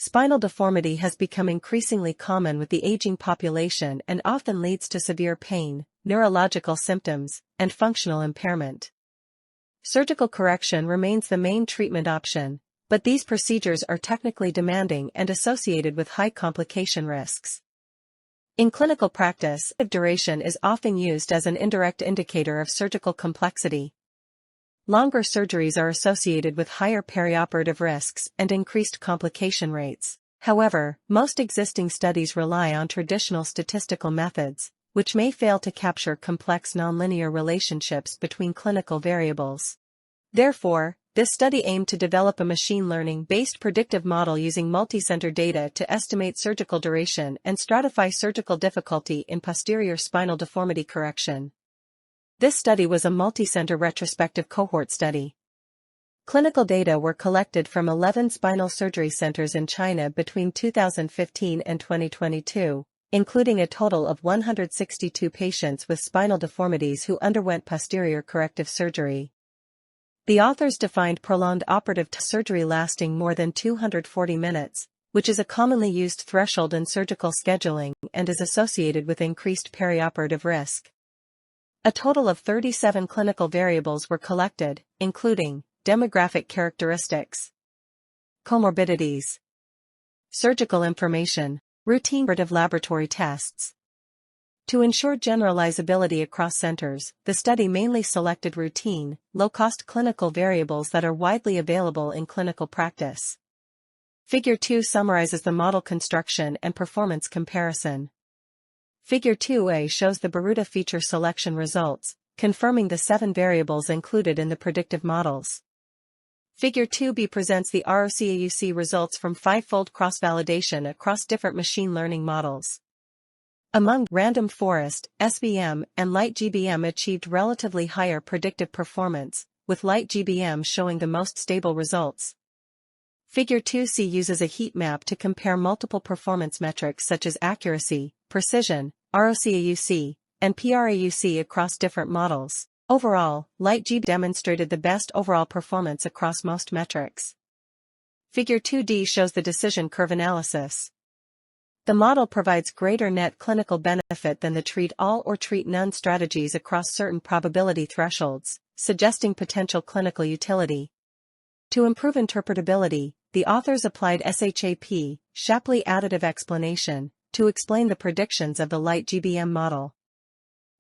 Spinal deformity has become increasingly common with the aging population and often leads to severe pain, neurological symptoms, and functional impairment. Surgical correction remains the main treatment option, but these procedures are technically demanding and associated with high complication risks. In clinical practice, duration is often used as an indirect indicator of surgical complexity. Longer surgeries are associated with higher perioperative risks and increased complication rates. However, most existing studies rely on traditional statistical methods, which may fail to capture complex nonlinear relationships between clinical variables. Therefore, this study aimed to develop a machine learning-based predictive model using multicenter data to estimate surgical duration and stratify surgical difficulty in posterior spinal deformity correction. This study was a multicenter retrospective cohort study. Clinical data were collected from 11 spinal surgery centers in China between 2015 and 2022, including a total of 162 patients with spinal deformities who underwent posterior corrective surgery. The authors defined prolonged operative surgery lasting more than 240 minutes, which is a commonly used threshold in surgical scheduling and is associated with increased perioperative risk. A total of 37 clinical variables were collected, including demographic characteristics, comorbidities, surgical information, routine laboratory tests. To ensure generalizability across centers, the study mainly selected routine, low-cost clinical variables that are widely available in clinical practice. Figure 2 summarizes the model construction and performance comparison. Figure 2a shows the Baruta feature selection results, confirming the 7 variables included in the predictive models. Figure 2b presents the ROCAUC results from 5-fold cross-validation across different machine learning models. Among random forest, SVM, and light GBM achieved relatively higher predictive performance, with light GBM showing the most stable results. Figure 2c uses a heat map to compare multiple performance metrics such as accuracy, precision, ROCAUC, and PRAUC across different models. Overall, light GB demonstrated the best overall performance across most metrics. Figure 2d shows the decision curve analysis. The model provides greater net clinical benefit than the treat all or treat none strategies across certain probability thresholds, suggesting potential clinical utility. To improve interpretability, the authors applied SHAP, Shapley additive explanation, to explain the predictions of the light GBM model.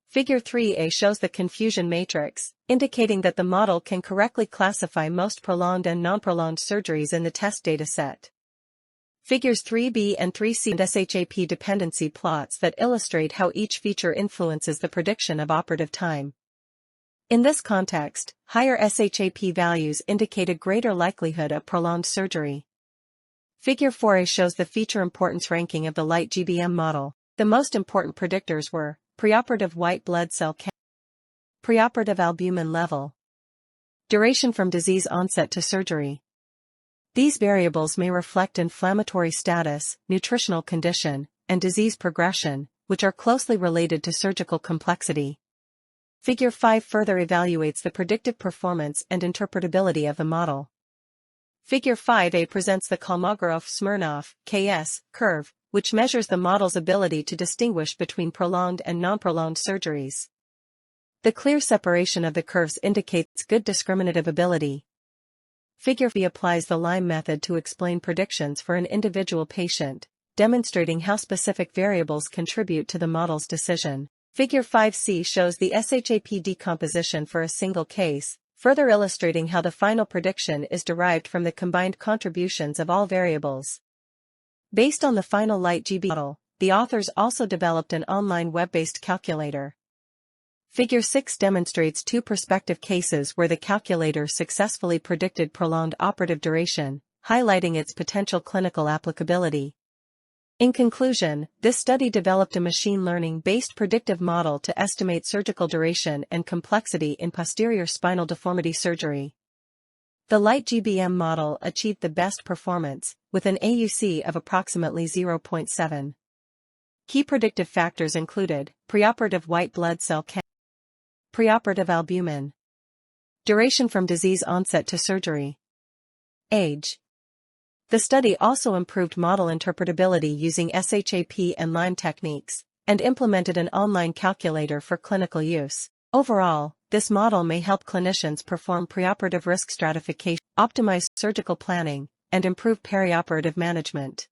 Figure 3a shows the confusion matrix, indicating that the model can correctly classify most prolonged and non-prolonged surgeries in the test dataset. Figures 3b and 3c and SHAP dependency plots that illustrate how each feature influences the prediction of operative time. In this context, higher SHAP values indicate a greater likelihood of prolonged surgery. Figure 4a shows the feature importance ranking of the light GBM model. The most important predictors were preoperative white blood cell count, preoperative albumin level, duration from disease onset to surgery. These variables may reflect inflammatory status, nutritional condition, and disease progression, which are closely related to surgical complexity. Figure 5 further evaluates the predictive performance and interpretability of the model. Figure 5a presents the Kolmogorov-Smirnov (KS) curve, which measures the model's ability to distinguish between prolonged and non-prolonged surgeries. The clear separation of the curves indicates good discriminative ability. Figure 5 applies the Lime method to explain predictions for an individual patient, demonstrating how specific variables contribute to the model's decision. Figure 5c shows the SHAP decomposition for a single case, further illustrating how the final prediction is derived from the combined contributions of all variables. Based on the final light GB model, the authors also developed an online web-based calculator. Figure 6 demonstrates 2 prospective cases where the calculator successfully predicted prolonged operative duration, highlighting its potential clinical applicability. In conclusion, this study developed a machine learning-based predictive model to estimate surgical duration and complexity in posterior spinal deformity surgery. The light GBM model achieved the best performance, with an AUC of approximately 0.7. Key predictive factors included preoperative white blood cell count, preoperative albumin, duration from disease onset to surgery, age. The study also improved model interpretability using SHAP and LIME techniques, and implemented an online calculator for clinical use. Overall, this model may help clinicians perform preoperative risk stratification, optimize surgical planning, and improve perioperative management.